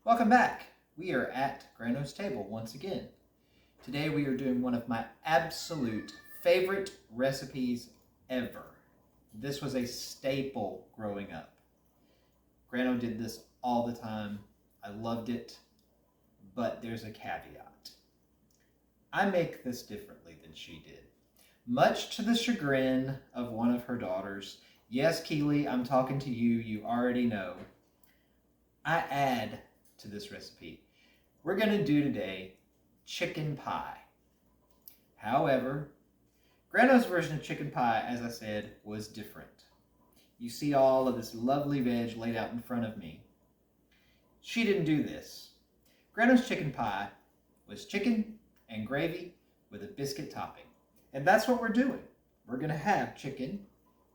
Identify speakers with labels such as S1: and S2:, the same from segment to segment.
S1: Welcome back. We are at Grano's table once again. Today we are doing one of my absolute favorite recipes ever. This was a staple growing up. Grano did this all the time. I loved it, but there's a caveat. I make this differently than she did. Much to the chagrin of one of her daughters. Yes, Keely, I'm talking to you. You already know. I add to this recipe. We're going to do today chicken pie. However, Grano's version of chicken pie, as I said, was different. You see all of this lovely veg laid out in front of me. She didn't do this. Grano's chicken pie was chicken and gravy with a biscuit topping. And that's what we're doing. We're going to have chicken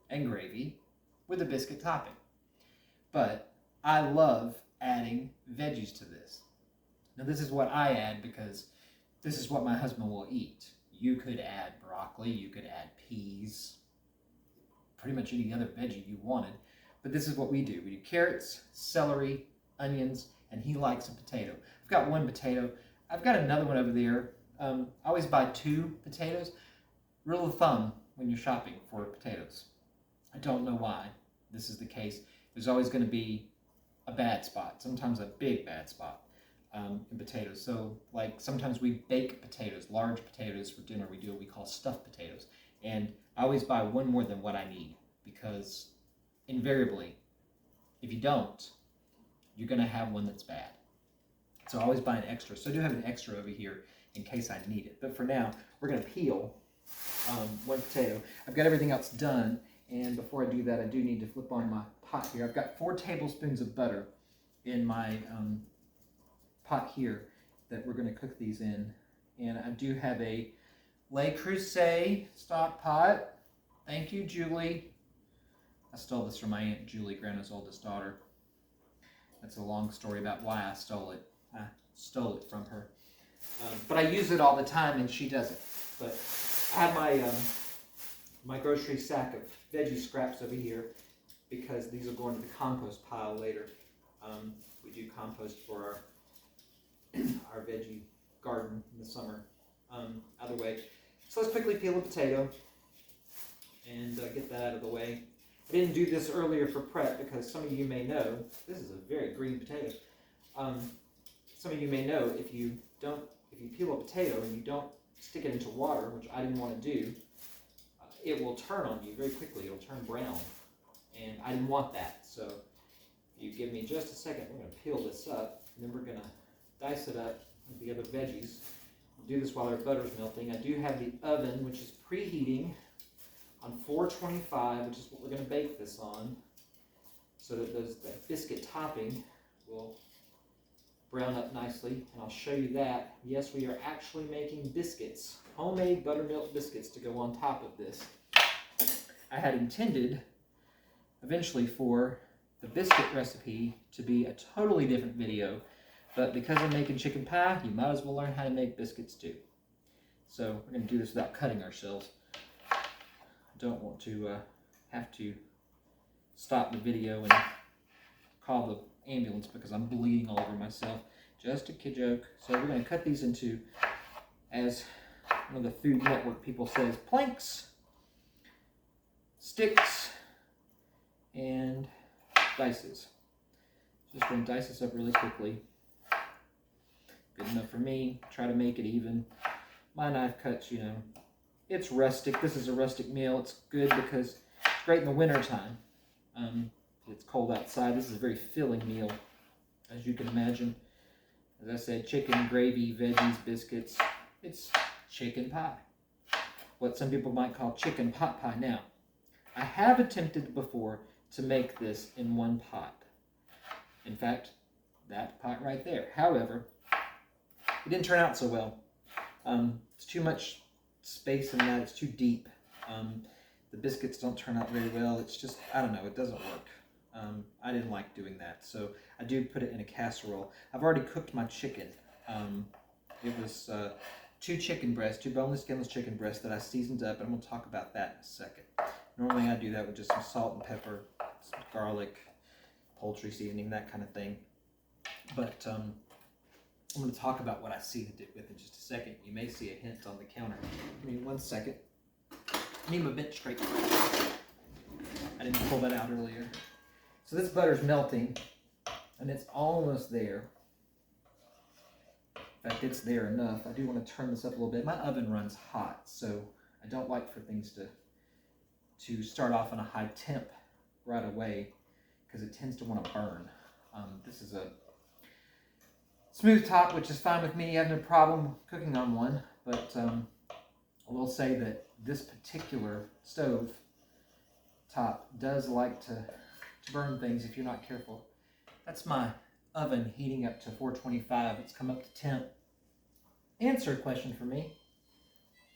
S1: and gravy with a biscuit topping. But I love adding veggies to this. Now this is what I add because this is what my husband will eat. You could add broccoli, you could add peas, pretty much any other veggie you wanted. But this is what we do. We do carrots, celery, onions, and he likes a potato. I've got one potato. I've got another one over there. I always buy 2 potatoes. Rule of thumb when you're shopping for potatoes. I don't know why this is the case. There's always going to be a bad spot, sometimes a big bad spot in potatoes. So like sometimes we bake potatoes, large potatoes for dinner. We do what we call stuffed potatoes. And I always buy one more than what I need because invariably, if you don't, you're going to have one that's bad. So I always buy an extra. So I do have an extra over here in case I need it. But for now, we're going to peel one potato. I've got everything else done. And before I do that, I do need to flip on my pot here. I've got 4 tablespoons of butter in my pot here that we're going to cook these in. And I do have a Le Creuset stock pot. Thank you, Julie. I stole this from my Aunt Julie, Grano's oldest daughter. That's a long story about why I stole it. I stole it from her. But I use it all the time and she doesn't. But I have my grocery sack of veggie scraps over here because these will go into the compost pile later. We do compost for our veggie garden in the summer. Either way, so let's quickly peel a potato and get that out of the way. I didn't do this earlier for prep because some of you may know this is a very green potato. Some of you may know if you peel a potato and you don't stick it into water, which I didn't want to do, it will turn on you very quickly. It'll turn brown, and I didn't want that. So if you give me just a second, we're going to peel this up, and then we're going to dice it up with the other veggies. We'll do this while our butter's melting. I do have the oven, which is preheating on 425, which is what we're going to bake this on, so that that biscuit topping will brown up nicely, and I'll show you that. Yes, we are actually making biscuits, homemade buttermilk biscuits to go on top of this. I had intended eventually for the biscuit recipe to be a totally different video, but because I'm making chicken pie, you might as well learn how to make biscuits too. So we're going to do this without cutting ourselves. I don't want to have to stop the video and call the ambulance because I'm bleeding all over myself. Just a kid joke. So we're going to cut these into, as one of the Food Network people says, planks, sticks, and dices. Just going to dice this up really quickly. Good enough for me. Try to make it even. My knife cuts, you know, it's rustic. This is a rustic meal. It's good because it's great in the winter time. It's cold outside. This is a very filling meal, as you can imagine. As I said, chicken, gravy, veggies, biscuits. It's chicken pie. What some people might call chicken pot pie. Now, I have attempted before to make this in one pot. In fact, that pot right there. However, it didn't turn out so well. It's too much space in that. It's too deep. The biscuits don't turn out very well. It's just, I don't know, it doesn't work. I didn't like doing that, so I do put it in a casserole. I've already cooked my chicken. It was 2 chicken breasts, 2 boneless, skinless chicken breasts that I seasoned up, and I'm going to talk about that in a second. Normally I do that with just some salt and pepper, some garlic, poultry seasoning, that kind of thing. But I'm going to talk about what I seasoned it with in just a second. You may see a hint on the counter. Give me 1 second. I need my bench straight. I didn't pull that out earlier. So this butter's melting, and it's almost there. In fact, it's there enough. I do want to turn this up a little bit. My oven runs hot, so I don't like for things to start off on a high temp right away because it tends to want to burn. This is a smooth top, which is fine with me. I have no problem cooking on one, but I will say that this particular stove top does like to burn things if you're not careful. That's my oven heating up to 425. It's come up to temp. Answer a question for me.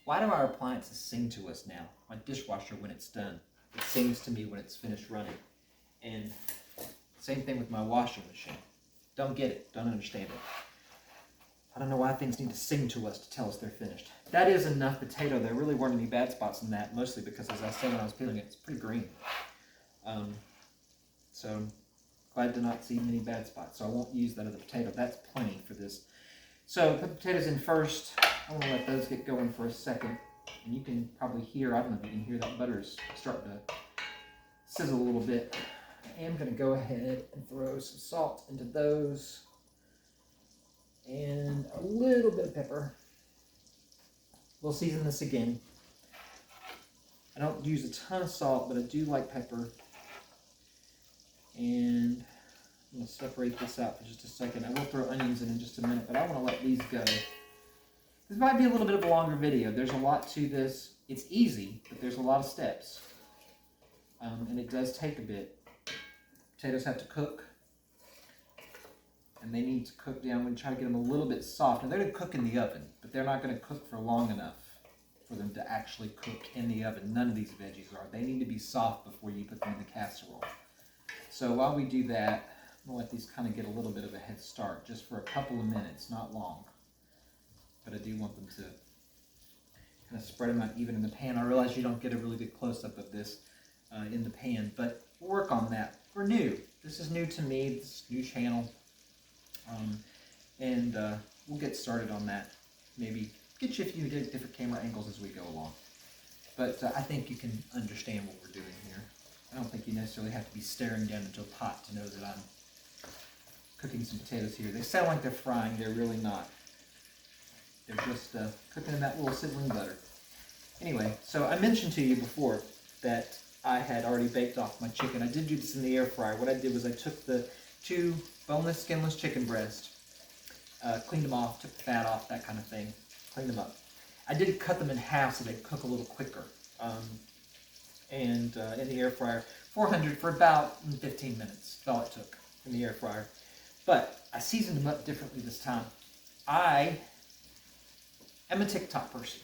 S1: Why do our appliances sing to us now? My dishwasher, when it's done, it sings to me when it's finished running. And same thing with my washing machine. Don't get it. Don't understand it. I don't know why things need to sing to us to tell us they're finished. That is enough potato. There really weren't any bad spots in that, mostly because, as I said when I was peeling it, it's pretty green. So glad to not see many bad spots. So I won't use that other potato. That's plenty for this. So put the potatoes in first. I want to let those get going for a second. And you can probably hear, I don't know if you can hear that butter's starting to sizzle a little bit. I am going to go ahead and throw some salt into those. And a little bit of pepper. We'll season this again. I don't use a ton of salt, but I do like pepper. And I'm going to separate this out for just a second. I will throw onions in just a minute, but I want to let these go. This might be a little bit of a longer video. There's a lot to this. It's easy, but there's a lot of steps. And it does take a bit. Potatoes have to cook. And they need to cook down. We try to get them a little bit soft. Now they're going to cook in the oven, but they're not going to cook for long enough for them to actually cook in the oven. None of these veggies are. They need to be soft before you put them in the casserole. So while we do that, I'm going to let these kind of get a little bit of a head start, just for a couple of minutes, not long. But I do want them to kind of spread them out even in the pan. I realize you don't get a really good close-up of this in the pan, but we'll work on that. We're new. This is new to me, this new channel. We'll get started on that. Maybe get you a few different camera angles as we go along. But I think you can understand what we're doing here. I don't think you necessarily have to be staring down into a pot to know that I'm cooking some potatoes here. They sound like they're frying. They're really not. They're just cooking in that little sizzling butter. Anyway, so I mentioned to you before that I had already baked off my chicken. I did do this in the air fryer. What I did was I took the 2 boneless, skinless chicken breasts, cleaned them off, took the fat off, that kind of thing, cleaned them up. I did cut them in half so they'd cook a little quicker. In the air fryer, 400 for about 15 minutes. That's all it took in the air fryer. But I seasoned them up differently this time. I am a TikTok person.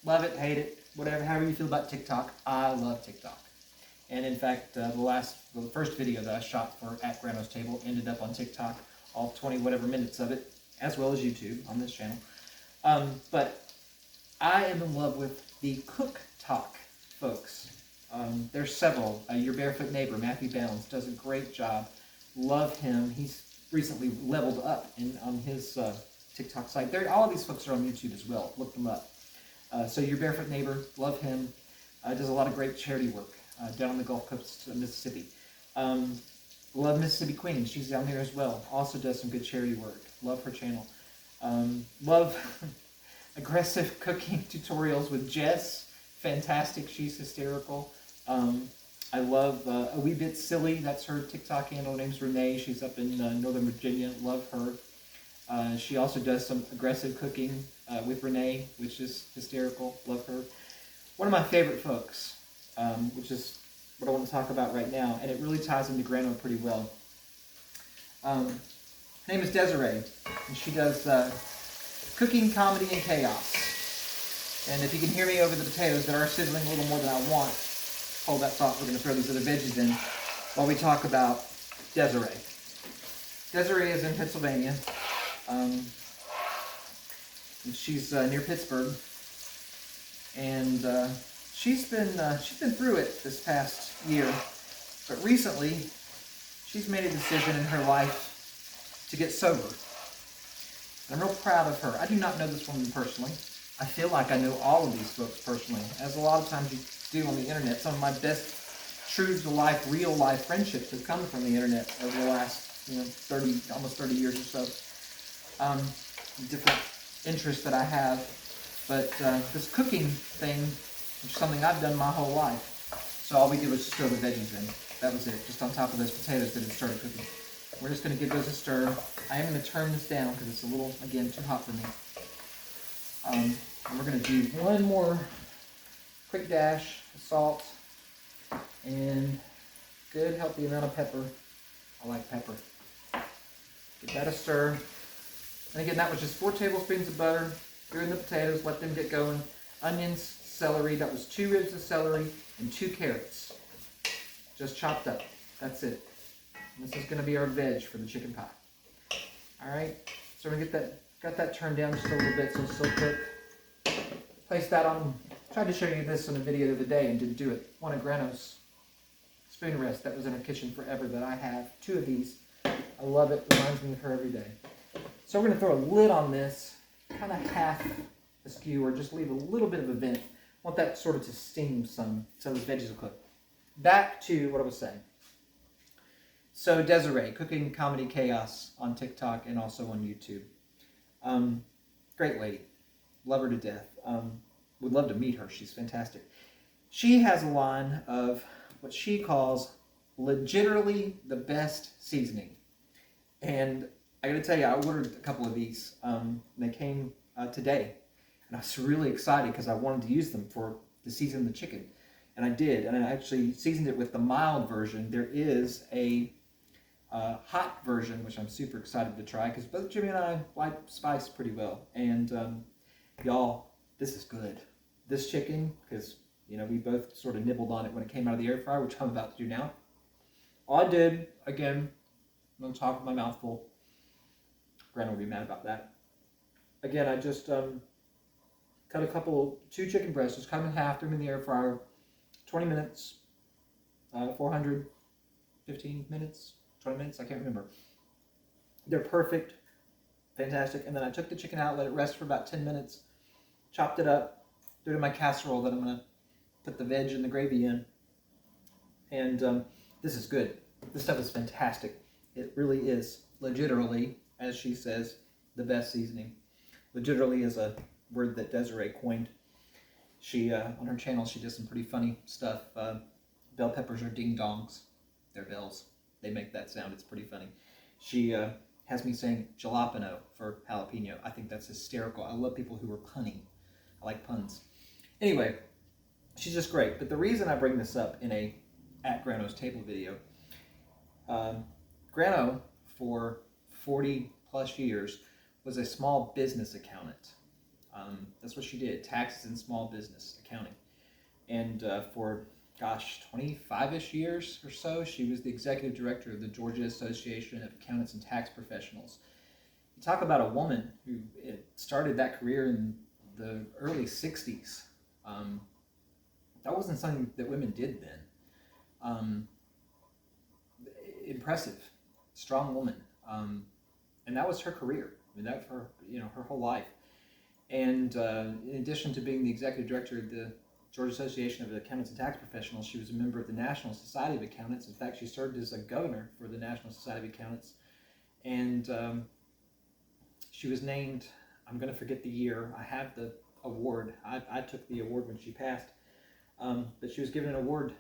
S1: Love it, hate it, whatever, however you feel about TikTok. I love TikTok. And in fact, the first video that I shot for at Grano's Table ended up on TikTok, all 20 whatever minutes of it, as well as YouTube on this channel. But I am in love with the Cook Talk folks. There's several. Your Barefoot Neighbor, Matthew Bounds, does a great job. Love him. He's recently leveled up on his TikTok site. All of these folks are on YouTube as well. Look them up. So Your Barefoot Neighbor, love him. Does a lot of great charity work down on the Gulf Coast of Mississippi. Love Mississippi Queen. She's down there as well. Also does some good charity work. Love her channel. Love aggressive cooking tutorials with Jess. Fantastic. She's hysterical. I love A Wee Bit Silly. That's her TikTok handle. Her name's Renee. She's up in Northern Virginia. Love her. She also does some aggressive cooking with Renee, which is hysterical. Love her. One of my favorite folks, which is what I want to talk about right now, and it really ties into Grano pretty well. Her name is Desiree, and she does cooking, comedy, and chaos. And if you can hear me over the potatoes that are sizzling a little more than I want, hold that thought. We're going to throw these other veggies in while we talk about Desiree. Desiree is in Pennsylvania. And she's near Pittsburgh, and she's been through it this past year. But recently, she's made a decision in her life to get sober. I'm real proud of her. I do not know this woman personally. I feel like I know all of these folks personally, as a lot of times you do on the internet. Some of my best true-to-life, real-life friendships have come from the internet over the last, 30, almost 30 years or so. Different interests that I have. But this cooking thing is something I've done my whole life. So all we did was just throw the veggies in. That was it, just on top of those potatoes that had started cooking. We're just going to give those a stir. I am going to turn this down because it's a little, again, too hot for me. And we're going to do one more quick dash of salt and good healthy amount of pepper. I like pepper. Give that a stir. And again, that was just 4 tablespoons of butter. Threw in the potatoes, let them get going. Onions, celery. That was 2 ribs of celery and 2 carrots. Just chopped up. That's it. This is going to be our veg for the chicken pie. All right, so we're going to got that turned down just a little bit so it'll still cook. Place that on. Tried to show you this in a video the other day and didn't do it. One of Grano's spoon rests that was in her kitchen forever that I have. 2 of these. I love it. Reminds me of her every day. So we're going to throw a lid on this, kind of half askew, or just leave a little bit of a vent. Want that sort of to steam some so those veggies will cook. Back to what I was saying. So Desiree, Cooking Comedy Chaos on TikTok and also on YouTube. Great lady. Love her to death. Would love to meet her. She's fantastic. She has a line of what she calls legitimately the best seasoning. And I got to tell you, I ordered a couple of these. They came today. And I was really excited because I wanted to use them to season the chicken. And I did. And I actually seasoned it with the mild version. There is a hot version, which I'm super excited to try because both Jimmy and I like spice pretty well. And y'all, this is good. This chicken, because we both sort of nibbled on it when it came out of the air fryer, which I'm about to do now. All I did, again, I'm going to talk with my mouth full. Grano will be mad about that. Again, I just cut 2 chicken breasts, just cut them in half, threw them in the air fryer, 20 minutes, 400, 15 minutes, 20 minutes, I can't remember. They're perfect, fantastic. And then I took the chicken out, let it rest for about 10 minutes, chopped it up, threw it in my casserole that I'm going to put the veg and the gravy in. And this is good. This stuff is fantastic. It really is, legitimately, as she says, the best seasoning. Legitimately is a word that Desiree coined. She, on her channel, she does some pretty funny stuff. Bell peppers are ding-dongs. They're bells. They make that sound. It's pretty funny. She has me saying jalapeno for jalapeno. I think that's hysterical. I love people who are punning. I like puns. Anyway, she's just great. But the reason I bring this up in a At Grano's Table video, Grano, for 40 plus years, was a small business accountant. That's what she did, taxes and small business accounting. And for 25-ish years or so, she was the executive director of the Georgia Association of Accountants and Tax Professionals. You talk about a woman who started that career in the early 60s. That wasn't something that women did then. Impressive, strong woman. And that was her career. I mean, that for her whole life. And in addition to being the executive director of the Georgia Association of Accountants and Tax Professionals, she was a member of the National Society of Accountants. In fact, she served as a governor for the National Society of Accountants. And she was named, I'm going to forget the year, I have the award. I took the award when she passed. But she was given an award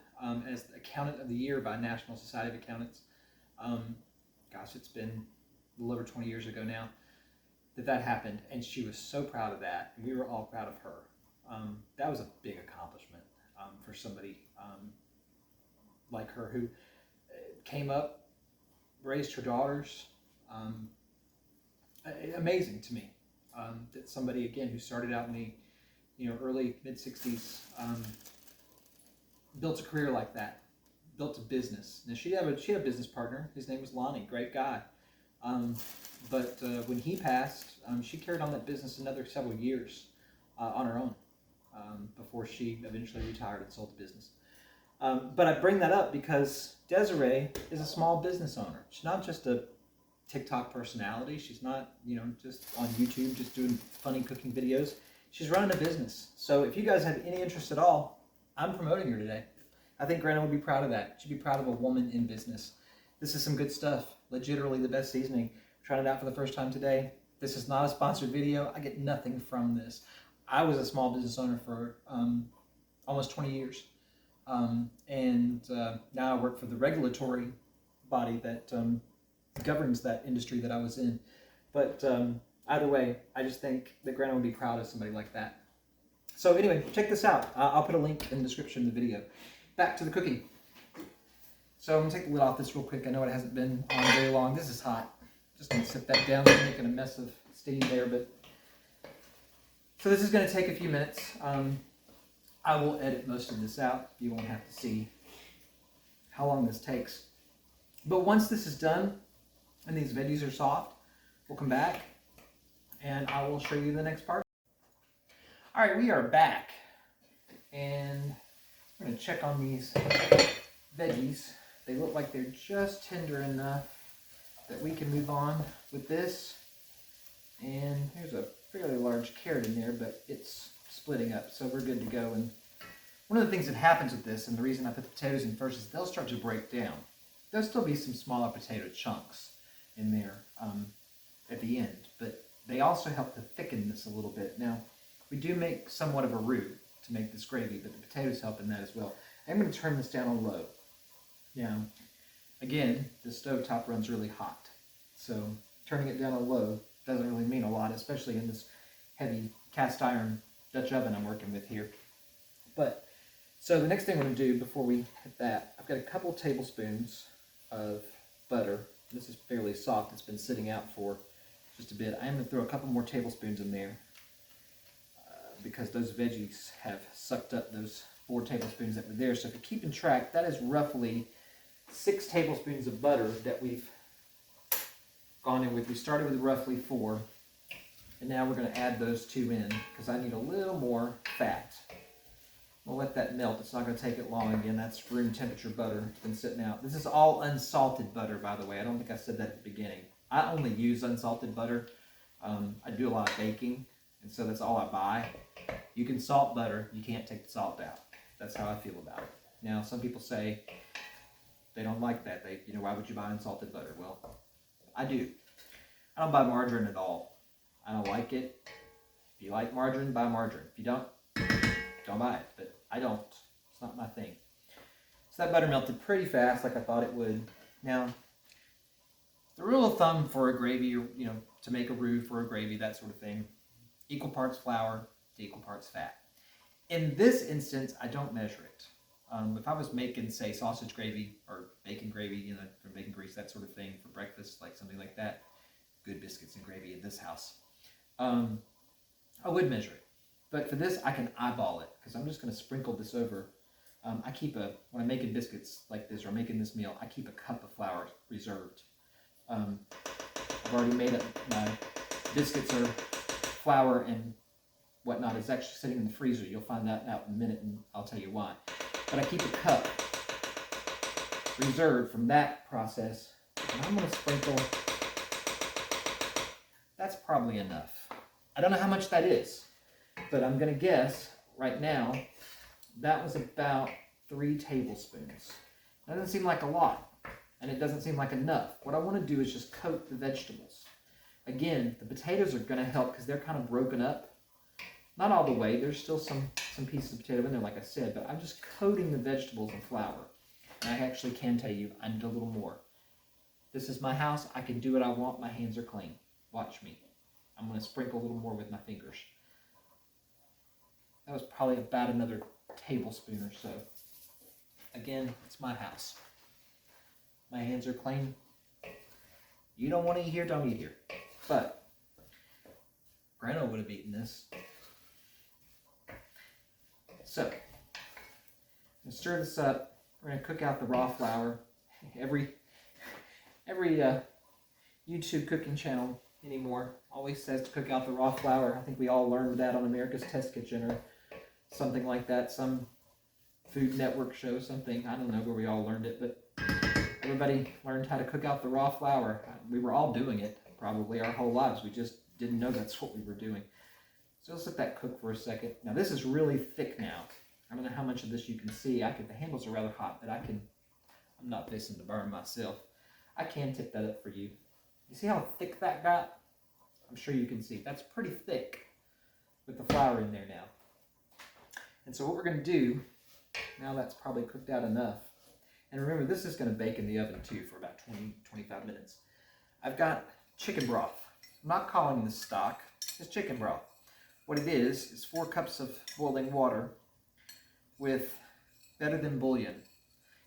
S1: as Accountant of the Year by National Society of Accountants. It's been a little over 20 years ago now that happened, and she was so proud of that, and we were all proud of her. That was a big accomplishment for somebody like her who came up, raised her daughters. Amazing to me that somebody, again, who started out in the early mid-60s built a career like that, built a business. Now she had a business partner. His name was Lonnie, great guy. But when he passed, she carried on that business another several years on her own before she eventually retired and sold the business. But I bring that up because Desiree is a small business owner. She's not just a TikTok personality. She's not, just on YouTube, just doing funny cooking videos. She's running a business. So if you guys have any interest at all, I'm promoting her today. I think Grano would be proud of that. She'd be proud of a woman in business. This is some good stuff. Legitimately the best seasoning. Trying it out for the first time today. This is not a sponsored video. I get nothing from this. I was a small business owner for almost 20 years. And now I work for the regulatory body that governs that industry that I was in. But either way, I just think that Grano would be proud of somebody like that. So anyway, check this out. I'll put a link in the description of the video. Back to the cooking. So I'm going to take the lid off this real quick. I know it hasn't been on very long. This is hot. Just going to set that down. I'm making a mess of steam there. So this is going to take a few minutes. I will edit most of this out. You won't have to see how long this takes. But once this is done and these veggies are soft, we'll come back and I will show you the next part. All right, we are back. And we're going to check on these veggies. They look like they're just tender enough that we can move on with this. And there's a fairly large carrot in there, but it's splitting up, so we're good to go. And one of the things that happens with this, and the reason I put the potatoes in first, is they'll start to break down. There'll still be some smaller potato chunks in there at the end, but they also help to thicken this a little bit. Now, we do make somewhat of a roux to make this gravy, but the potatoes help in that as well. I'm going to turn this down on low. Now, again, the stovetop runs really hot, so turning it down on low doesn't really mean a lot, especially in this heavy cast iron Dutch oven I'm working with here. But, so the next thing I'm going to do before we hit that, I've got a couple tablespoons of butter. This is fairly soft. It's been sitting out for just a bit. I'm going to throw a couple more tablespoons in there because those veggies have sucked up those 4 tablespoons that were there. So if you're keeping track, that is roughly 6 tablespoons of butter that we've gone in with. We started with roughly 4, and now we're going to add those 2 in because I need a little more fat. We'll let that melt. It's not going to take it long. Again, that's room temperature butter. It's been sitting out. This is all unsalted butter, by the way. I don't think I said that at the beginning. I only use unsalted butter. I do a lot of baking, and so that's all I buy. You can salt butter. You can't take the salt out. That's how I feel about it. Now, some people say they don't like that. Why would you buy unsalted butter? Well, I do. I don't buy margarine at all. I don't like it. If you like margarine, buy margarine. If you don't buy it. But I don't. It's not my thing. So that butter melted pretty fast, like I thought it would. Now, the rule of thumb for a gravy, to make a roux for a gravy, that sort of thing, equal parts flour to equal parts fat. In this instance, I don't measure it. If I was making, say, sausage gravy or bacon gravy, from bacon grease, that sort of thing for breakfast, like something like that, good biscuits and gravy in this house, I would measure it. But for this, I can eyeball it because I'm just going to sprinkle this over. When I'm making biscuits like this or making this meal, I keep a cup of flour reserved. I've already made up my biscuits or flour and whatnot. It's actually sitting in the freezer. You'll find that out in a minute, and I'll tell you why. But I keep a cup reserved from that process, and I'm going to sprinkle. That's probably enough. I don't know how much that is, but I'm going to guess right now that was about 3 tablespoons. That doesn't seem like a lot, and it doesn't seem like enough. What I want to do is just coat the vegetables. Again, the potatoes are going to help because they're kind of broken up. Not all the way. There's still some pieces of potato in there, like I said, but I'm just coating the vegetables in flour. And I actually can tell you I need a little more. This is my house. I can do what I want. My hands are clean. Watch me. I'm going to sprinkle a little more with my fingers. That was probably about another tablespoon or so. Again, it's my house. My hands are clean. You don't want to eat here, don't eat here. But Grano would have eaten this. So, I'm going to stir this up. We're going to cook out the raw flour. Every YouTube cooking channel anymore always says to cook out the raw flour. I think we all learned that on America's Test Kitchen or something like that. Some Food Network show, something. I don't know where we all learned it, but Everybody learned how to cook out the raw flour. We were all doing it probably our whole lives. We just didn't know that's what we were doing. So let's let that cook for a second. Now this is really thick now. I don't know how much of this you can see. The handles are rather hot, but I'm not fixing to burn myself. I can tip that up for you. You see how thick that got? I'm sure you can see. That's pretty thick with the flour in there now. And so what we're going to do, now that's probably cooked out enough. And remember, this is going to bake in the oven too for about 20-25 minutes. I've got chicken broth. I'm not calling this stock. It's chicken broth. What it is 4 cups of boiling water with better than bouillon.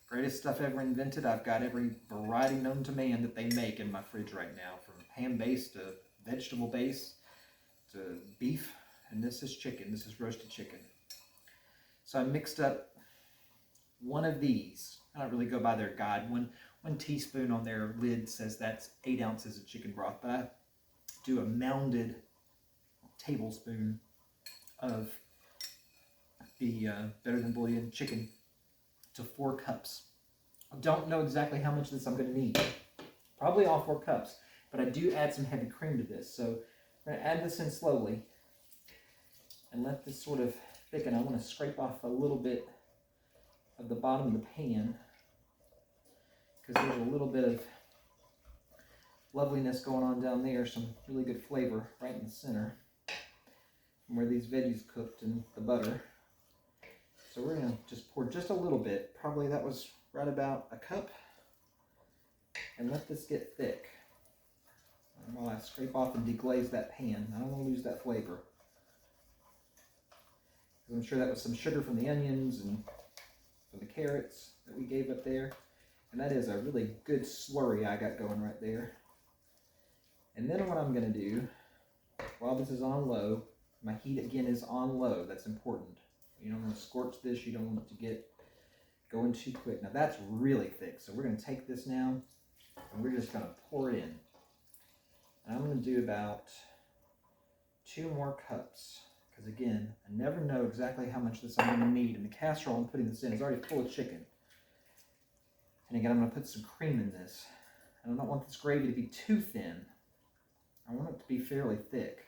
S1: Greatest stuff ever invented. I've got every variety known to man that they make in my fridge right now, from ham-based to vegetable base to beef, and this is chicken. This is roasted chicken. So I mixed up one of these. I don't really go by their guide. One teaspoon on their lid says that's 8 ounces of chicken broth, but I do a mounded tablespoon of the better than bouillon chicken to 4 cups. I don't know exactly how much of this I'm going to need. Probably all 4 cups. But I do add some heavy cream to this. So I'm going to add this in slowly and let this sort of thicken. I want to scrape off a little bit of the bottom of the pan because there's a little bit of loveliness going on down there. Some really good flavor right in the center from where these veggies cooked in the butter. So we're going to just pour just a little bit. Probably that was right about a cup. And let this get thick. And while I scrape off and deglaze that pan, I don't want to lose that flavor. I'm sure that was some sugar from the onions and from the carrots that we gave up there. And that is a really good slurry I got going right there. And then what I'm going to do, while this is on low, my heat again is on low. That's important. You don't want to scorch this. You don't want it to get going too quick. Now that's really thick. So we're going to take this now and we're just going to pour it in. And I'm going to do about 2 more cups. Because again, I never know exactly how much of this I'm going to need. And the casserole I'm putting this in is already full of chicken. And again, I'm going to put some cream in this. I don't want this gravy to be too thin. I want it to be fairly thick.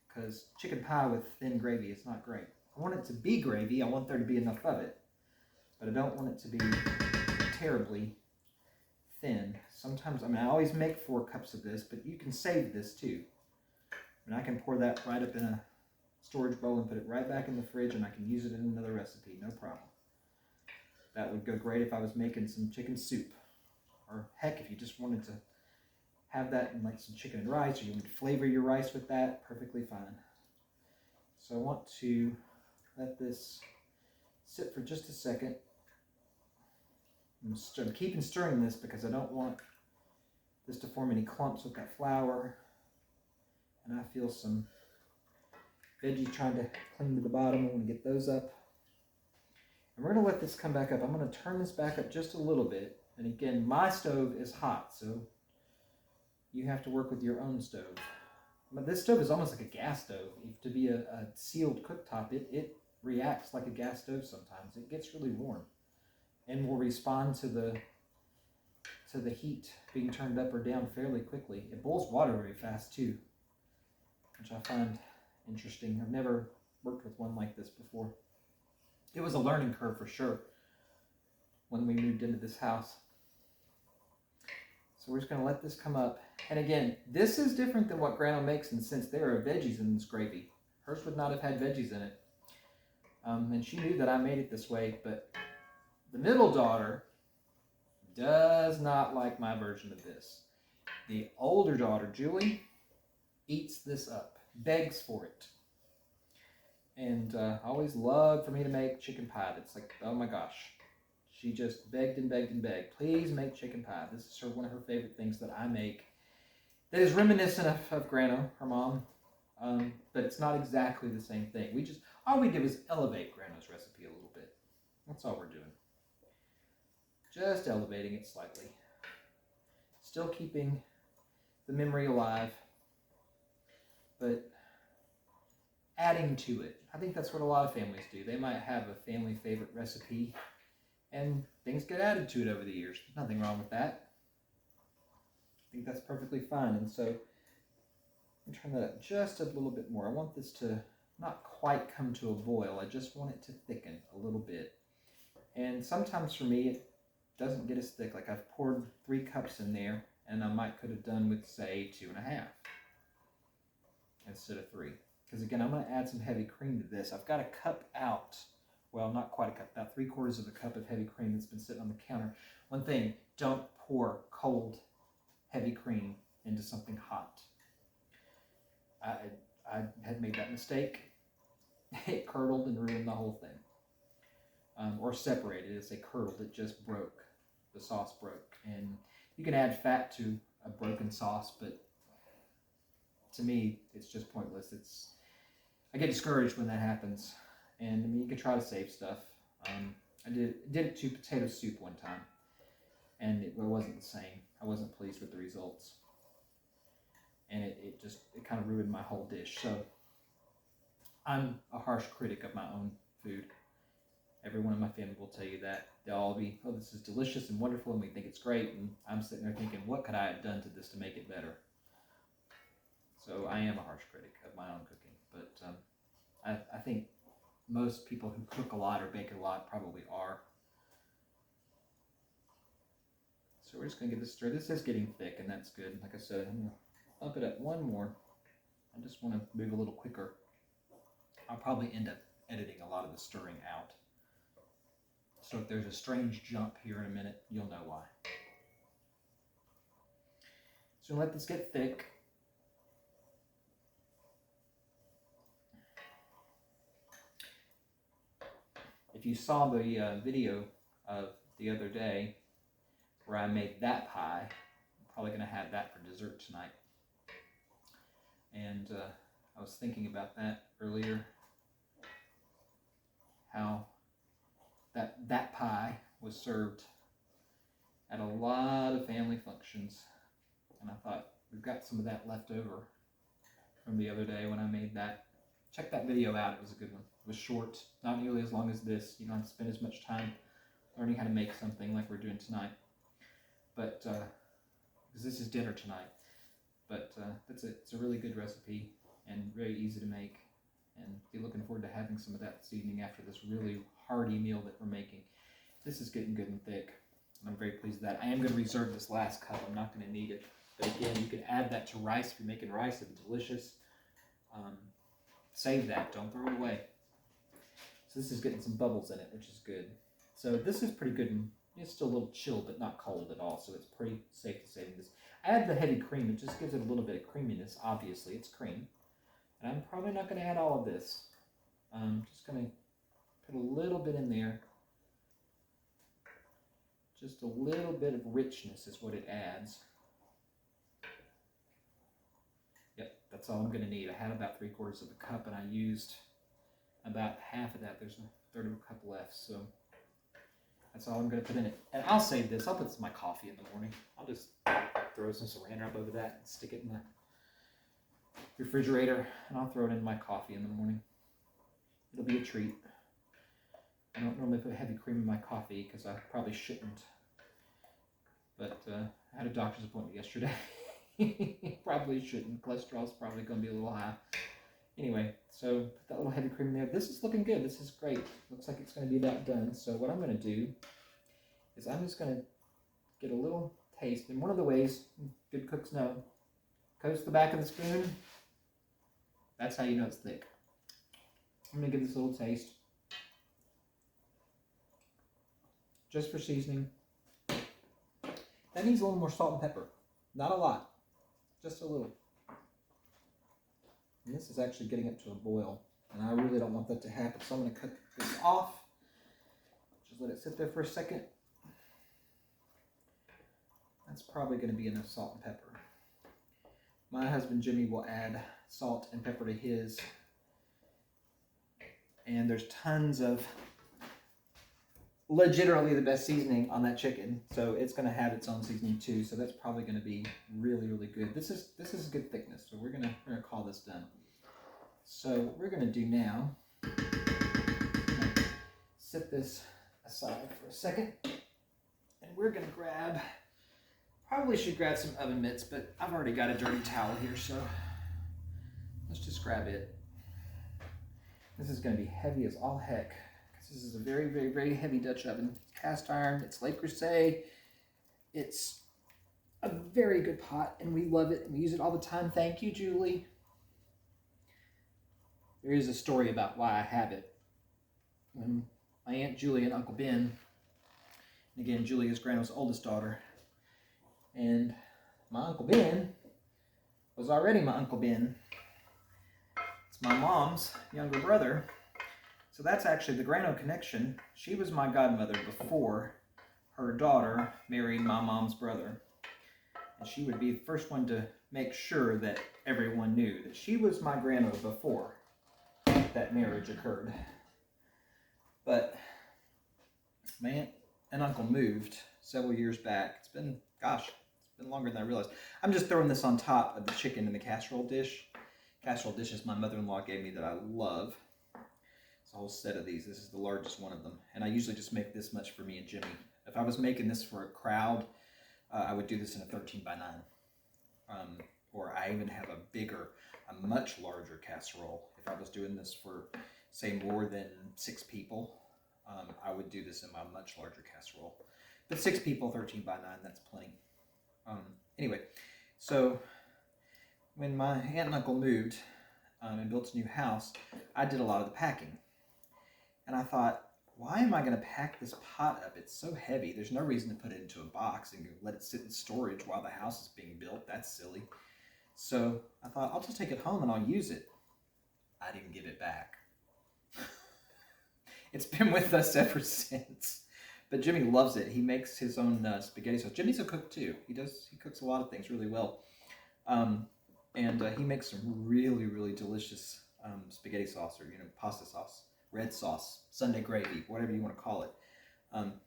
S1: Because chicken pie with thin gravy is not great. I want it to be gravy. I want there to be enough of it. But I don't want it to be terribly thin. Sometimes, I always make 4 cups of this, but you can save this too. And I can pour that right up in a storage bowl and put it right back in the fridge, and I can use it in another recipe, no problem. That would go great if I was making some chicken soup. Or heck, if you just wanted to have that in like some chicken and rice, or you would flavor your rice with that, perfectly fine. So I want to let this sit for just a second. I'm keeping stirring this because I don't want this to form any clumps with that flour. And I feel some veggies trying to cling to the bottom. I want to get those up. And we're going to let this come back up. I'm going to turn this back up just a little bit. And again, my stove is hot, so you have to work with your own stove. But this stove is almost like a gas stove. To be a sealed cooktop, it reacts like a gas stove sometimes. It gets really warm and will respond to the heat being turned up or down fairly quickly. It boils water very fast too, which I find interesting. I've never worked with one like this before. It was a learning curve for sure when we moved into this house. So we're just going to let this come up. And again, this is different than what Grano makes, and since there are veggies in this gravy, hers would not have had veggies in it. And she knew that I made it this way, but the middle daughter does not like my version of this. The older daughter, Julie, eats this up, begs for it. And always loved for me to make chicken pie. It's like, oh my gosh. She just begged and begged and begged. Please make chicken pie. This is one of her favorite things that I make. That is reminiscent of Grano, her mom. But it's not exactly the same thing. All we did was elevate Grano's recipe a little bit. That's all we're doing. Just elevating it slightly. Still keeping the memory alive, but adding to it. I think that's what a lot of families do. They might have a family favorite recipe, And things get added to it over the years. There's nothing wrong with that. I think that's perfectly fine. And so I'm turn that up just a little bit more. I want this to not quite come to a boil. I just want it to thicken a little bit. And sometimes for me, it doesn't get as thick. Like I've poured 3 cups in there, and I could have done with, say, 2.5 instead of 3. Because again, I'm going to add some heavy cream to this. I've got a cup out. Well, not quite a cup, about 3/4 of a cup of heavy cream that's been sitting on the counter. One thing, don't pour cold, heavy cream into something hot. I had made that mistake. It curdled and ruined the whole thing. Or separated, as they curdled, it just broke. The sauce broke. And you can add fat to a broken sauce, but to me, it's just pointless. I get discouraged when that happens. And I mean, you could try to save stuff. I did it to potato soup one time, and it wasn't the same. I wasn't pleased with the results, and it kind of ruined my whole dish. So I'm a harsh critic of my own food. Everyone in my family will tell you that. They'll all be, oh, this is delicious and wonderful, and we think it's great. And I'm sitting there thinking, what could I have done to this to make it better? So I am a harsh critic of my own cooking, but I think most people who cook a lot or bake a lot probably are. So we're just going to give this a stir. This is getting thick, and that's good. Like I said, I'm going to up it up one more. I just want to move a little quicker. I'll probably end up editing a lot of the stirring out. So if there's a strange jump here in a minute, you'll know why. So let this get thick. If you saw the video of the other day where I made that pie, I'm probably going to have that for dessert tonight. And I was thinking about that earlier, how that pie was served at a lot of family functions. And I thought, we've got some of that left over from the other day when I made that. Check that video out. It was a good one. It was short, not nearly as long as this. You don't have to spend as much time learning how to make something like we're doing tonight. But, because this is dinner tonight. But that's it. It's a really good recipe and very easy to make. And be looking forward to having some of that this evening after this really hearty meal that we're making. This is getting good and thick. And I'm very pleased with that. I am going to reserve this last cup. I'm not going to need it. But again, you can add that to rice if you're making rice. It's delicious. Save that. Don't throw it away. So this is getting some bubbles in it, which is good. So this is pretty good, and it's still a little chilled, but not cold at all. So it's pretty safe to save this. Add the heavy cream. It just gives it a little bit of creaminess. Obviously, it's cream. And I'm probably not going to add all of this. I'm just going to put a little bit in there. Just a little bit of richness is what it adds. Yep, that's all I'm going to need. I had about 3/4 of a cup, and I used about half of that. There's a third of a cup left, so that's all I'm going to put in it. And I'll save this. I'll put some of my coffee in the morning. I'll just throw some saran wrap over that and stick it in the refrigerator, and I'll throw it in my coffee in the morning. It'll be a treat. I don't normally put heavy cream in my coffee because I probably shouldn't. But I had a doctor's appointment yesterday. Probably shouldn't. Cholesterol's probably going to be a little high. Anyway, so put that little heavy cream in there. This is looking good. This is great. Looks like it's going to be about done. So what I'm going to do is I'm just going to get a little taste. And one of the ways good cooks know, coats the back of the spoon. That's how you know it's thick. I'm going to give this a little taste. Just for seasoning. That needs a little more salt and pepper. Not a lot. Just a little. And this is actually getting up to a boil. And I really don't want that to happen. So I'm going to cut this off. Just let it sit there for a second. That's probably going to be enough salt and pepper. My husband Jimmy will add salt and pepper to his. And there's tons of legitimately the best seasoning on that chicken. So it's going to have its own seasoning too. So that's probably going to be really, really good. This is a good thickness. So we're going to call this done. So what we're going to do now, sit this aside for a second. And we're going to grab, probably should grab some oven mitts, but I've already got a dirty towel here, so let's just grab it. This is going to be heavy as all heck, because this is a very, very, very heavy Dutch oven. It's cast iron, it's Le Creuset. It's a very good pot, and we love it. We use it all the time. Thank you, Julie. There is a story about why I have it. When my Aunt Julie and Uncle Ben, and again, Julie is Grano's oldest daughter, and my Uncle Ben was already my Uncle Ben. It's my mom's younger brother. So that's actually the Grano connection. She was my godmother before her daughter married my mom's brother. And she would be the first one to make sure that everyone knew that she was my Grano before that marriage occurred. But my aunt and uncle moved several years back. It's been longer than I realized. I'm just throwing this on top of the chicken in the casserole dish. Casserole dishes my mother-in-law gave me that I love. It's a whole set of these. This is the largest one of them. And I usually just make this much for me and Jimmy. If I was making this for a crowd, I would do this in a 13 by 9. Or I even have a much larger casserole. If I was doing this for, say, more than 6 people, I would do this in my much larger casserole. But 6 people, 13 by 9, that's plenty. Anyway, so when my aunt and uncle moved and built a new house, I did a lot of the packing. And I thought, why am I going to pack this pot up? It's so heavy. There's no reason to put it into a box and let it sit in storage while the house is being built. That's silly. So I thought, I'll just take it home and I'll use it. I didn't give it back. It's been with us ever since. But Jimmy loves it. He makes his own spaghetti sauce. Jimmy's a cook too. He cooks a lot of things really well. And he makes some really, really delicious spaghetti sauce, or pasta sauce, red sauce, Sunday gravy, whatever you want to call it.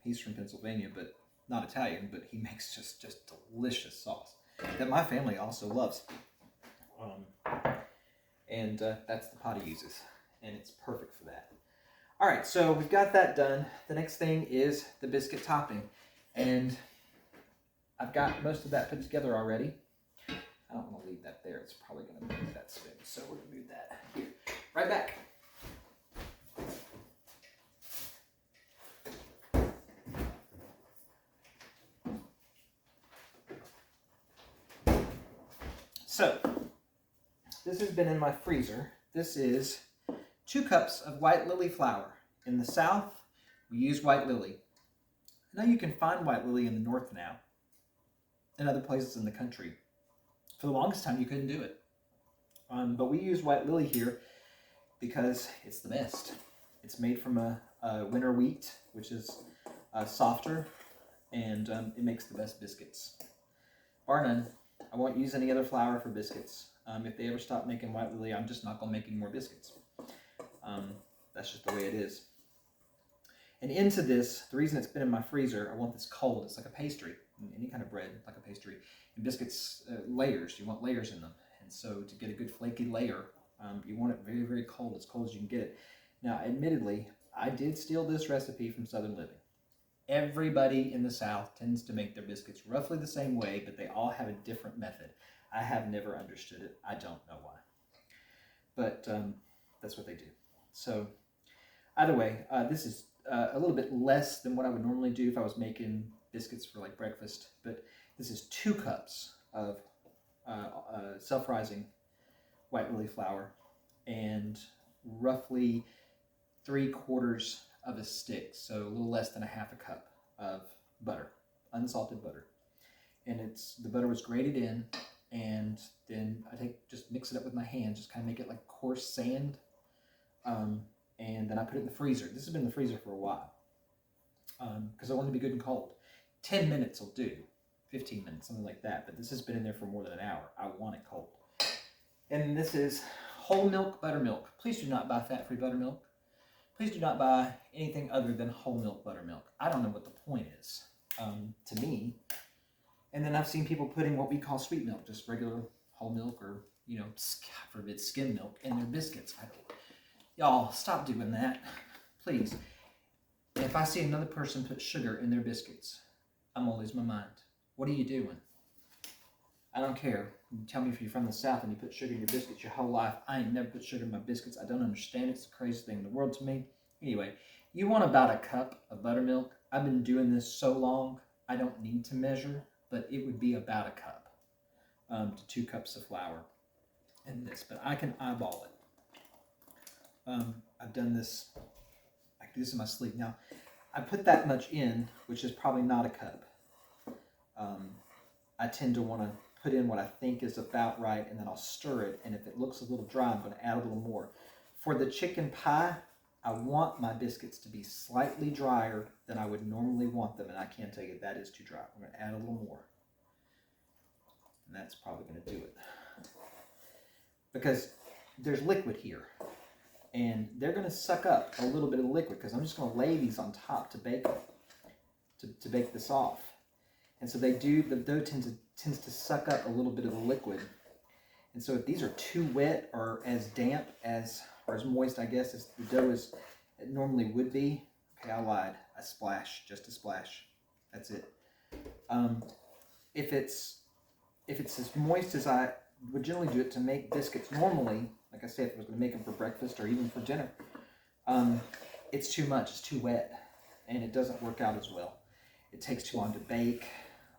S1: He's from Pennsylvania, but not Italian. But he makes just delicious sauce that my family also loves. And that's the pot he uses, and it's perfect for that. All right, so we've got that done. The next thing is the biscuit topping, and I've got most of that put together already. I don't want to leave that there. It's probably going to make that spin, so we're going to move that here. Right back. So, this has been in my freezer. This is 2 cups of white lily flour. In the South, we use white lily. I know you can find white lily in the North now, and other places in the country. For the longest time, you couldn't do it. But we use white lily here because it's the best. It's made from a winter wheat, which is softer, and it makes the best biscuits. Bar none. I won't use any other flour for biscuits. If they ever stop making white lily, I'm just not going to make any more biscuits. That's just the way it is. And into this, the reason it's been in my freezer, I want this cold. It's like a pastry, any kind of bread, like a pastry. And biscuits, layers, you want layers in them. And so to get a good flaky layer, you want it very, very cold, as cold as you can get it. Now, admittedly, I did steal this recipe from Southern Living. Everybody in the South tends to make their biscuits roughly the same way, but they all have a different method. I have never understood it. I don't know why. But that's what they do. So either way, this is a little bit less than what I would normally do if I was making biscuits for like breakfast. But this is 2 cups of self-rising white lily flour and roughly 3/4 of a stick, so a little less than a half a cup of butter, unsalted butter. And the butter was grated in, and then I just mix it up with my hands, just kind of make it like coarse sand. And then I put it in the freezer. This has been in the freezer for a while because I want it to be good and cold. 10 minutes will do, 15 minutes, something like that. But this has been in there for more than an hour. I want it cold. And this is whole milk buttermilk. Please do not buy fat-free buttermilk. Please do not buy anything other than whole milk buttermilk. I don't know what the point is to me. And then I've seen people putting what we call sweet milk, just regular whole milk, or, God forbid, skim milk in their biscuits. Y'all, stop doing that, please. If If I see another person put sugar in their biscuits, I'm going to lose my mind. What are you doing? I don't care. You tell me if you're from the South and you put sugar in your biscuits your whole life. I ain't never put sugar in my biscuits. I don't understand it. It's the craziest thing in the world to me. Anyway, you want about a cup of buttermilk. I've been doing this so long, I don't need to measure, but it would be about a cup to 2 cups of flour in this. But I can eyeball it. I've done this. I do this in my sleep. Now, I put that much in, which is probably not a cup. I tend to want to put in what I think is about right, and then I'll stir it, and if it looks a little dry, I'm going to add a little more. For the chicken pie, I want my biscuits to be slightly drier than I would normally want them, and I can tell you that is too dry. I'm going to add a little more, and that's probably going to do it. Because there's liquid here, and they're going to suck up a little bit of the liquid, because I'm just going to lay these on top to bake to bake this off. And so the dough tends to suck up a little bit of the liquid. And so if these are too wet or as damp or as moist, I guess, as the dough as it normally would be, okay, I lied. A splash, just a splash. That's it. If it's as moist as I would generally do it to make biscuits normally, like I said, if I was going to make them for breakfast or even for dinner, it's too much. It's too wet, and it doesn't work out as well. It takes too long to bake.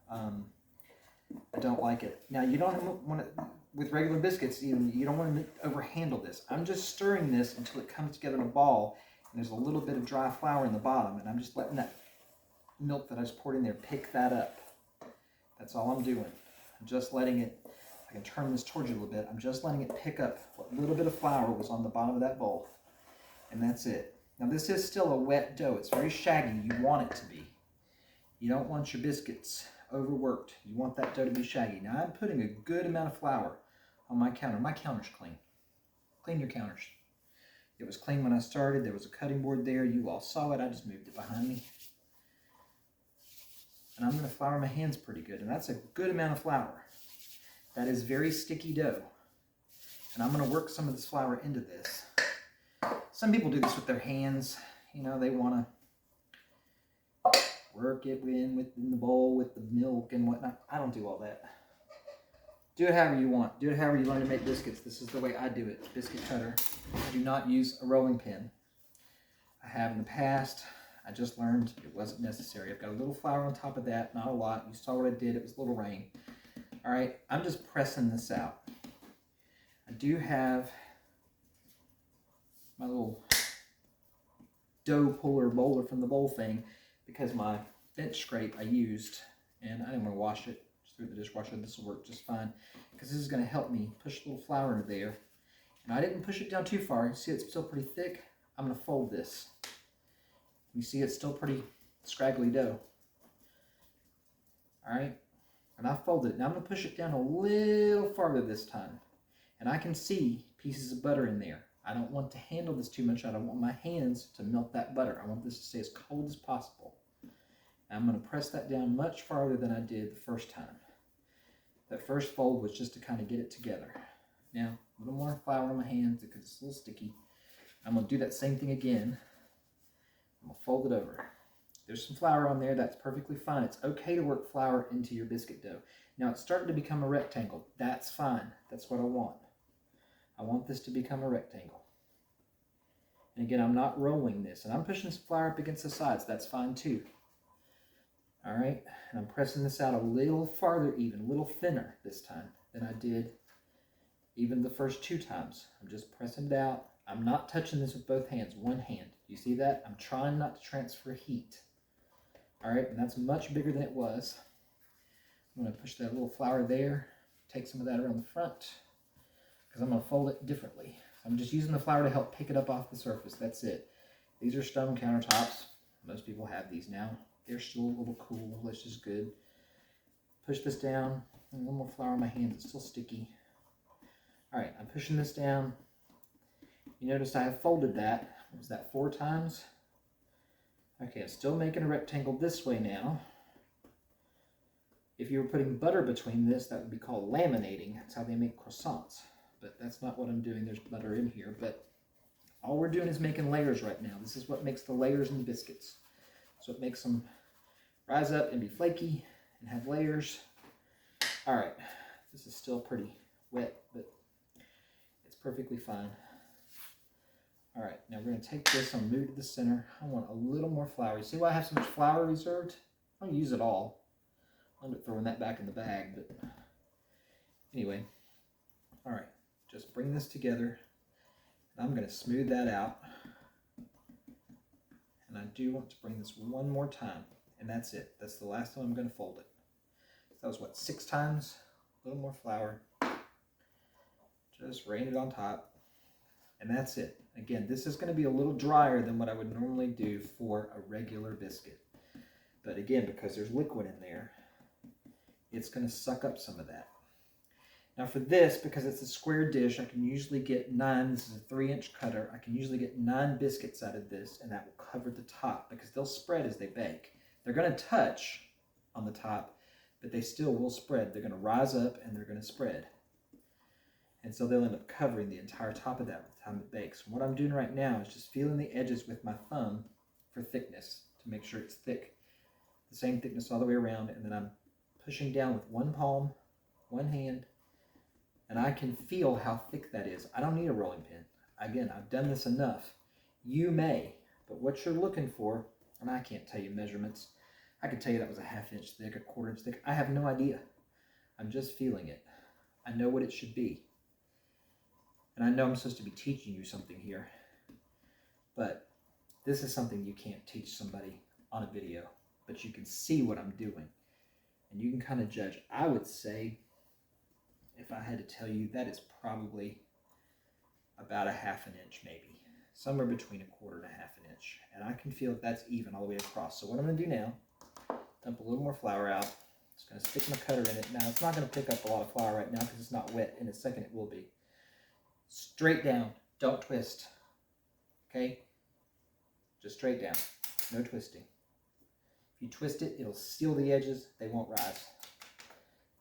S1: I don't like it. Now, you don't want to, with regular biscuits, you don't want to overhandle this. I'm just stirring this until it comes together in a ball, and there's a little bit of dry flour in the bottom, and I'm just letting that milk that I just poured in there pick that up. That's all I'm doing. I'm just letting it, I can turn this towards you a little bit, I'm just letting it pick up what little bit of flour was on the bottom of that bowl, and that's it. Now, this is still a wet dough. It's very shaggy. You want it to be. You don't want your biscuits overworked. You want that dough to be shaggy. Now, I'm putting a good amount of flour on my counter. My counter's clean. Clean your counters. It was clean when I started. There was a cutting board there. You all saw it. I just moved it behind me. And I'm going to flour my hands pretty good. And that's a good amount of flour. That is very sticky dough. And I'm going to work some of this flour into this. Some people do this with their hands. You know, they want to work it in the bowl with the milk and whatnot. I don't do all that. Do it however you want. Do it however you learn to make biscuits. This is the way I do it. Biscuit cutter. I do not use a rolling pin. I have in the past. I just learned it wasn't necessary. I've got a little flour on top of that. Not a lot. You saw what I did. It was a little rain. All right. I'm just pressing this out. I do have my little dough puller bowler from the bowl thing, because my bench scrape I used, and I didn't want to wash it, just threw it in the dishwasher. This will work just fine, because this is going to help me push a little flour into there. And I didn't push it down too far. You see it's still pretty thick. I'm going to fold this. You see it's still pretty scraggly dough. All right, and I folded it. Now I'm going to push it down a little farther this time, and I can see pieces of butter in there. I don't want to handle this too much. I don't want my hands to melt that butter. I want this to stay as cold as possible. And I'm going to press that down much farther than I did the first time. That first fold was just to kind of get it together. Now, a little more flour on my hands because it's a little sticky. I'm going to do that same thing again. I'm going to fold it over. There's some flour on there. That's perfectly fine. It's okay to work flour into your biscuit dough. Now, it's starting to become a rectangle. That's fine. That's what I want. I want this to become a rectangle. And again, I'm not rolling this. And I'm pushing some flour up against the sides. That's fine too. All right. And I'm pressing this out a little farther even, a little thinner this time than I did even the first 2 times. I'm just pressing it out. I'm not touching this with both hands. One hand. You see that? I'm trying not to transfer heat. All right. And that's much bigger than it was. I'm going to push that little flour there. Take some of that around the front, because I'm going to fold it differently. I'm just using the flour to help pick it up off the surface. That's it. These are stone countertops. Most people have these now. They're still a little cool. That's just good. Push this down. And a little more flour on my hands. It's still sticky. All right, I'm pushing this down. You notice I have folded that. What was that, 4 times? Okay, I'm still making a rectangle this way now. If you were putting butter between this, that would be called laminating. That's how they make croissants. But that's not what I'm doing. There's butter in here. But all we're doing is making layers right now. This is what makes the layers in the biscuits. so it makes them rise up and be flaky and have layers. All right, this is still pretty wet, but it's perfectly fine. All right, now we're going to take this and move it to the center. I want a little more flour. You see why I have so much flour reserved? I don't use it all. I'm throwing that back in the bag, but anyway. All right, just bring this together. I'm going to smooth that out. And I do want to bring this one more time, and that's it. That's the last time I'm going to fold it. So that was what, 6 times? A little more flour. Just rain it on top, and that's it. Again, this is going to be a little drier than what I would normally do for a regular biscuit. But again, because there's liquid in there, it's going to suck up some of that. Now for this, because it's a square dish, I can usually get 9, this is a 3-inch cutter, I can usually get 9 biscuits out of this, and that will cover the top, because they'll spread as they bake. They're going to touch on the top, but they still will spread. They're going to rise up and they're going to spread. And so they'll end up covering the entire top of that by the time it bakes. What I'm doing right now is just feeling the edges with my thumb for thickness, to make sure it's thick. The same thickness all the way around, and then I'm pushing down with one palm, one hand, and I can feel how thick that is. I don't need a rolling pin. Again, I've done this enough. You may, but what you're looking for, and I can't tell you measurements. I could tell you that was a 1/2 inch thick, a 1/4 inch thick. I have no idea. I'm just feeling it. I know what it should be. And I know I'm supposed to be teaching you something here. But this is something you can't teach somebody on a video. But you can see what I'm doing. And you can kind of judge. I would say, if I had to tell you, that is probably about a 1/2 inch maybe. Somewhere between 1/4 and a 1/2 inch. And I can feel that that's even all the way across. So what I'm going to do now, dump a little more flour out. Just going to stick my cutter in it. Now it's not going to pick up a lot of flour right now because it's not wet. In a second it will be. Straight down. Don't twist. Okay? Just straight down. No twisting. If you twist it, it'll seal the edges. They won't rise.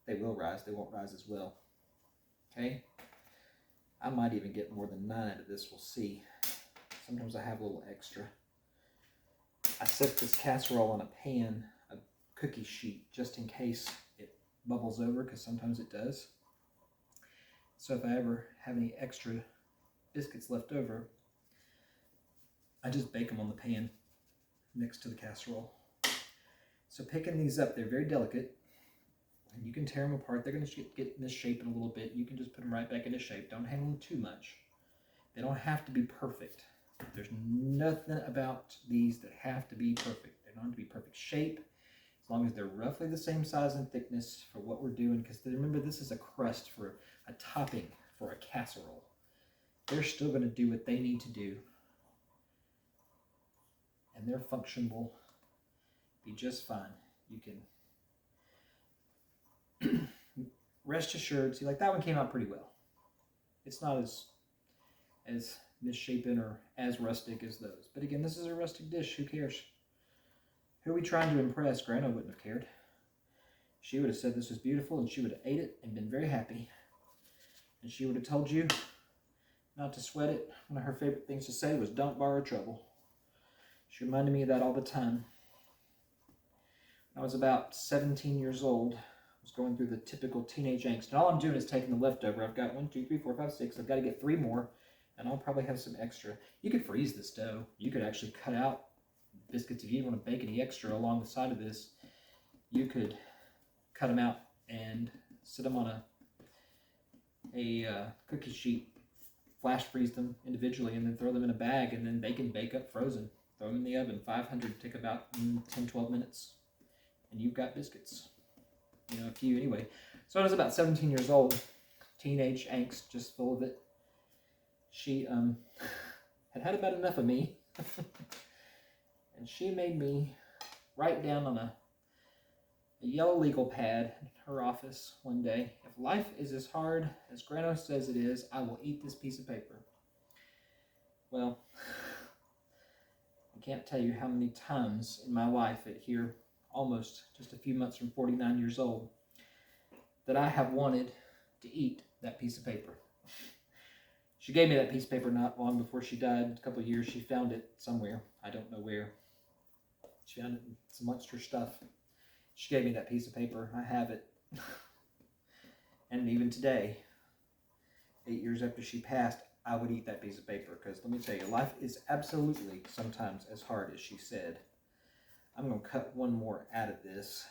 S1: They will rise. They won't rise as well. Okay? I might even get more than 9 out of this. We'll see. Sometimes I have a little extra. I set this casserole on a pan, a cookie sheet, just in case it bubbles over, because sometimes it does. So if I ever have any extra biscuits left over, I just bake them on the pan next to the casserole. So picking these up, they're very delicate. And you can tear them apart. They're going to get misshapen a little bit. You can just put them right back into shape. Don't handle them too much. They don't have to be perfect. There's nothing about these that have to be perfect. They don't have to be perfect shape, as long as they're roughly the same size and thickness for what we're doing. Because remember, this is a crust for a topping for a casserole. They're still going to do what they need to do. And their function will be just fine. You can rest assured. See, like that one came out pretty well. It's not as misshapen or as rustic as those. But again, this is a rustic dish. Who cares? Who are we trying to impress? Grano wouldn't have cared. She would have said this was beautiful, and she would have ate it and been very happy. And she would have told you not to sweat it. One of her favorite things to say was, "Don't borrow trouble." She reminded me of that all the time. When I was about 17 years old, I was going through the typical teenage angst. And all I'm doing is taking the leftover. I've got 1, 2, 3, 4, 5, 6. I've got to get 3 more. And I'll probably have some extra. You could freeze this dough. You could actually cut out biscuits if you didn't want to bake any extra along the side of this. You could cut them out and sit them on a cookie sheet, flash freeze them individually, and then throw them in a bag, and then they can bake up frozen. Throw them in the oven, 500, take about 10, 12 minutes, and you've got biscuits. You know, a few anyway. So I was about 17 years old, teenage angst, just full of it. She had about enough of me, and she made me write down on a yellow legal pad in her office one day, "If life is as hard as Grano says it is, I will eat this piece of paper." Well, I can't tell you how many times in my life at here, almost just a few months from 49 years old, that I have wanted to eat that piece of paper. She gave me that piece of paper not long before she died. A couple of years, she found it somewhere. I don't know where. She found it in some Munster stuff. She gave me that piece of paper. I have it. And even today, 8 years after she passed, I would eat that piece of paper, because let me tell you, life is absolutely sometimes as hard as she said. I'm going to cut one more out of this,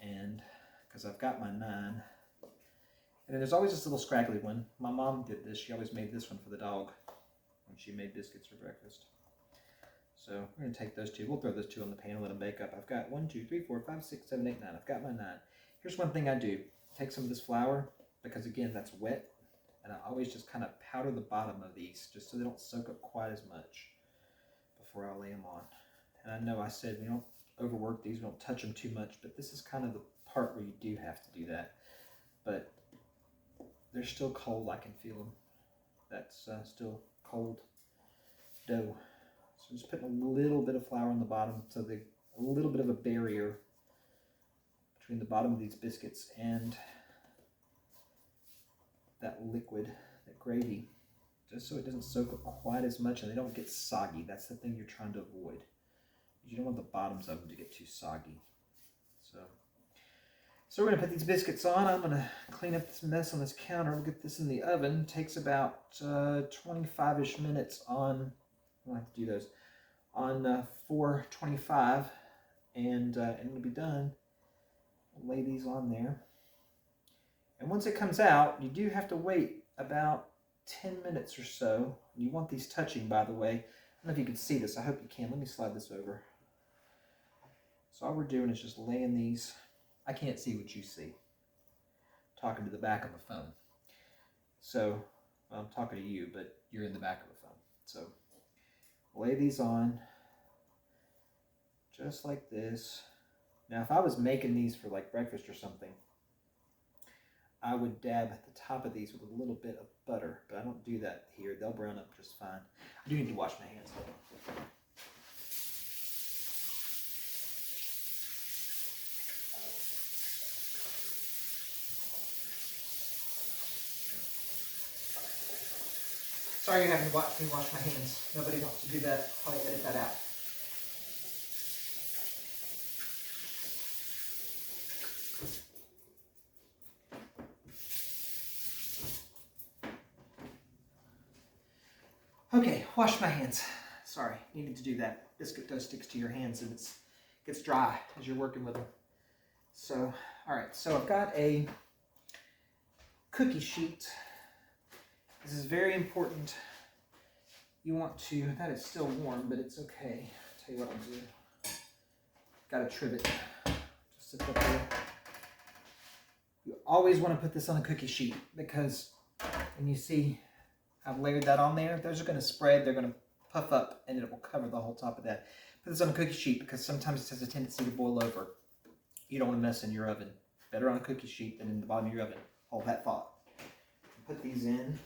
S1: and because I've got my 9. And then there's always this little scraggly one. My mom did this. She always made this one for the dog when she made biscuits for breakfast. So we're going to take those 2. We'll throw those 2 on the pan and let them bake up. I've got 1, 2, 3, 4, 5, 6, 7, 8, 9. I've got my 9. Here's one thing I do. Take some of this flour, because again, that's wet. And I always just kind of powder the bottom of these just so they don't soak up quite as much before I lay them on. And I know I said we don't overwork these, we don't touch them too much, but this is kind of the part where you do have to do that. But they're still cold, I can feel them. That's still cold dough. So I'm just putting a little bit of flour on the bottom, so a little bit of a barrier between the bottom of these biscuits and that liquid, that gravy, just so it doesn't soak up quite as much and they don't get soggy. That's the thing you're trying to avoid. You don't want the bottoms of them to get too soggy. So we're going to put these biscuits on. I'm going to clean up this mess on this counter. We'll get this in the oven. It takes about 25-ish minutes on, I don't have to do those, on 425, and it'll be done. We'll lay these on there. And once it comes out, you do have to wait about 10 minutes or so. You want these touching, by the way. I don't know if you can see this. I hope you can. Let me slide this over. So all we're doing is just laying these. I can't see what you see. I'm talking to the back of the phone. So, well, I'm talking to you, but you're in the back of the phone. So lay these on just like this. Now, if I was making these for like breakfast or something, I would dab at the top of these with a little bit of butter, but I don't do that here. They'll brown up just fine. I do need to wash my hands though. Sorry you're having to watch me wash my hands. Nobody wants to do that. Probably edit that out. Okay, wash my hands. Sorry, needed to do that. Biscuit dough sticks to your hands and it gets dry as you're working with them. So, all right, so I've got a cookie sheet. This is very important. You want to, that is still warm, but it's okay. I'll tell you what I'll do. Got a trivet. Just sit up there. You always want to put this on a cookie sheet because when you see I've layered that on there, those are going to spread, they're going to puff up, and it will cover the whole top of that. Put this on a cookie sheet because sometimes it has a tendency to boil over. You don't want to mess in your oven. Better on a cookie sheet than in the bottom of your oven. Hold that thought. Put these in.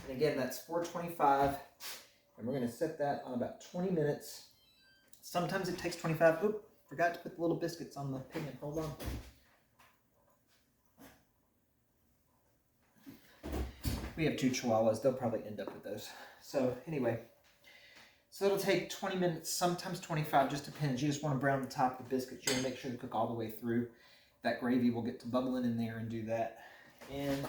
S1: And again, that's 425. And we're going to set that on about 20 minutes. Sometimes it takes 25. Oop, forgot to put the little biscuits on the pan. Hold on. We have 2 chihuahuas. They'll probably end up with those. So anyway, so it'll take 20 minutes, sometimes 25, just depends. You just want to brown the top of the biscuits. You want to make sure to cook all the way through. That gravy will get to bubbling in there and do that. And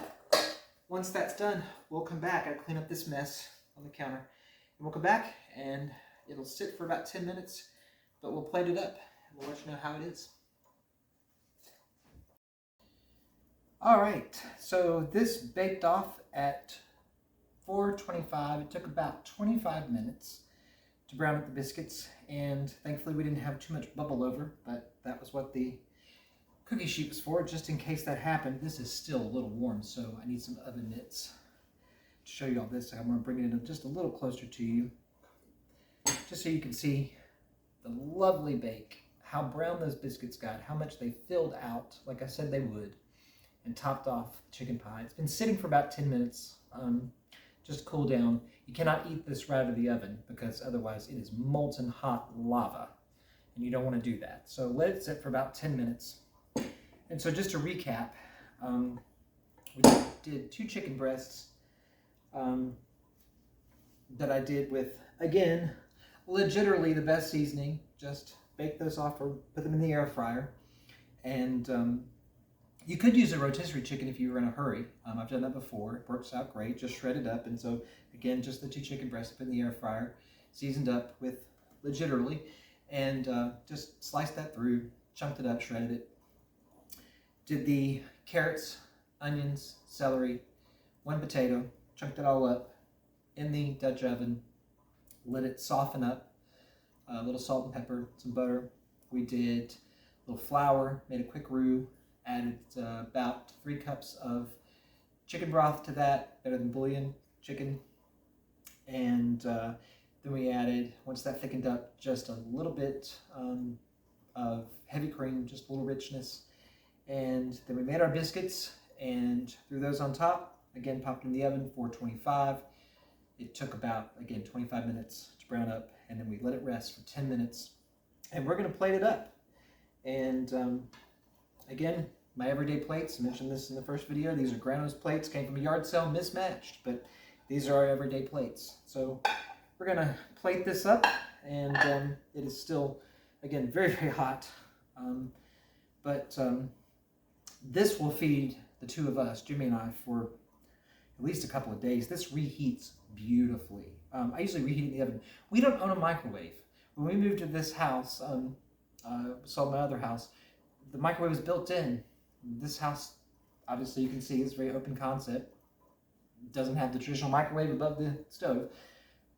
S1: once that's done, we'll come back. I clean up this mess on the counter. And we'll come back and it'll sit for about 10 minutes, but we'll plate it up and we'll let you know how it is. All right, so this baked off at 425. It took about 25 minutes to brown up the biscuits, and thankfully we didn't have too much bubble over, but that was what the cookie sheet was for, just in case that happened. This is still a little warm, so I need some oven mitts to show you all this. I'm going to bring it in just a little closer to you, just so you can see the lovely bake, how brown those biscuits got, how much they filled out, like I said they would, and topped off the chicken pie. It's been sitting for about 10 minutes, just to cool down. You cannot eat this right out of the oven because otherwise it is molten hot lava, and you don't want to do that. So let it sit for about 10 minutes. And so just to recap, we did 2 chicken breasts, that I did with, again, legitimately the best seasoning. Just bake those off or put them in the air fryer. And you could use a rotisserie chicken if you were in a hurry. I've done that before. It works out great. Just shred it up. And so, again, just the 2 chicken breasts up in the air fryer, seasoned up with legitimately, and just sliced that through, chunked it up, shredded it. Did the carrots, onions, celery, 1 potato, chunked it all up in the Dutch oven, let it soften up, a little salt and pepper, some butter. We did a little flour, made a quick roux, added about 3 cups of chicken broth to that, better than bouillon chicken. And then we added, once that thickened up, just a little bit of heavy cream, just a little richness. And then we made our biscuits and threw those on top. Again, popped in the oven, 425. It took about, again, 25 minutes to brown up. And then we let it rest for 10 minutes. And we're going to plate it up. And again, my everyday plates, I mentioned this in the first video. These are Grano's plates, came from a yard sale, mismatched. But these are our everyday plates. So we're going to plate this up. And it is still, again, very, very hot. But this will feed the 2 of us, Jimmy and I, for at least a couple of days. This reheats beautifully. I usually reheat in the oven. We don't own a microwave. When we moved to this house, sold my other house, the microwave was built in. This house, obviously you can see, is a very open concept. It doesn't have the traditional microwave above the stove.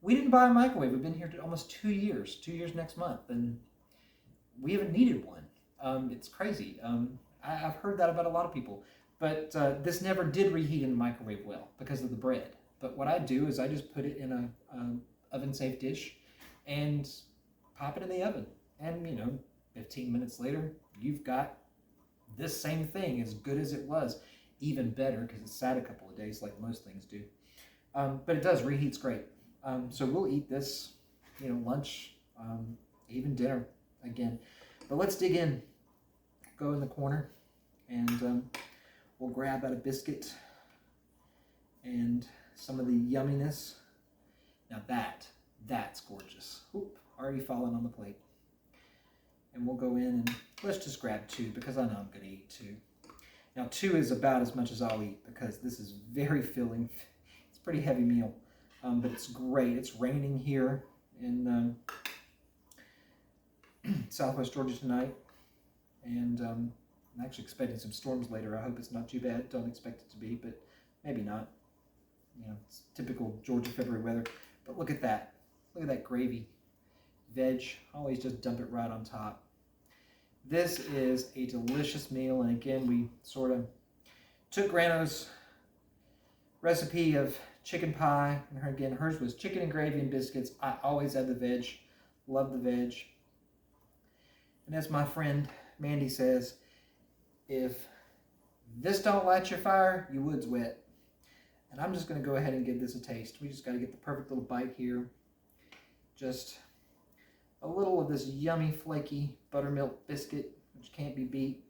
S1: We didn't buy a microwave. We've been here almost 2 years, 2 years next month, and we haven't needed one. It's crazy. I've heard that about a lot of people, but this never did reheat in the microwave well because of the bread. But what I do is I just put it in a oven-safe dish and pop it in the oven. And, 15 minutes later, you've got this same thing as good as it was, even better because it sat a couple of days like most things do. But it does, reheats great. So we'll eat this, lunch, even dinner again. But let's dig in. Go in the corner, and we'll grab out a biscuit and some of the yumminess. Now that's gorgeous. Oop, already fallen on the plate. And we'll go in and let's just grab 2 because I know I'm going to eat 2. Now 2 is about as much as I'll eat because this is very filling. It's a pretty heavy meal, but it's great. It's raining here in Southwest Georgia tonight. And I'm actually expecting some storms later. I hope it's not too bad. Don't expect it to be, but maybe not. It's typical Georgia February weather. But look at that. Look at that gravy. Veg. Always just dump it right on top. This is a delicious meal. And again, we sort of took Grano's recipe of chicken pie. And again, hers was chicken and gravy and biscuits. I always add the veg. Love the veg. And as my friend Mandy says, if this don't light your fire, your wood's wet. And I'm just going to go ahead and give this a taste. We just got to get the perfect little bite here. Just a little of this yummy, flaky buttermilk biscuit, which can't be beat.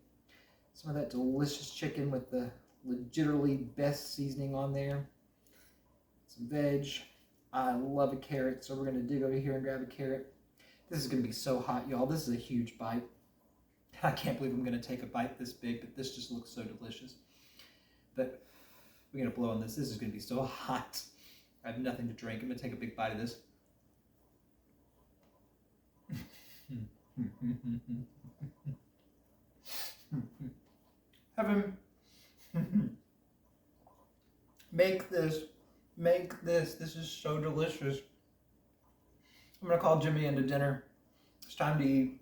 S1: Some of that delicious chicken with the legitimately best seasoning on there. Some veg. I love a carrot, so we're going to dig over here and grab a carrot. This is going to be so hot, y'all. This is a huge bite. I can't believe I'm going to take a bite this big, but this just looks so delicious. But we're going to blow on this. This is going to be so hot. I have nothing to drink. I'm going to take a big bite of this. Heaven. Make this. This is so delicious. I'm going to call Jimmy into dinner. It's time to eat.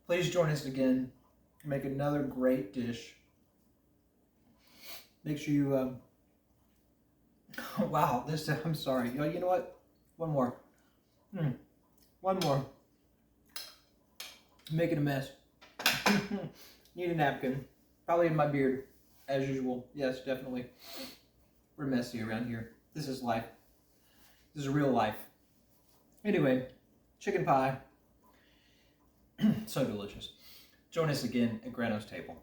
S1: Please join us again. Make another great dish. Make sure you, wow, I'm sorry. You know what? One more. One more. I'm making a mess. Need a napkin. Probably in my beard, as usual. Yes, definitely. We're messy around here. This is life. This is real life. Anyway, chicken pie. So delicious. Join us again at Grano's table.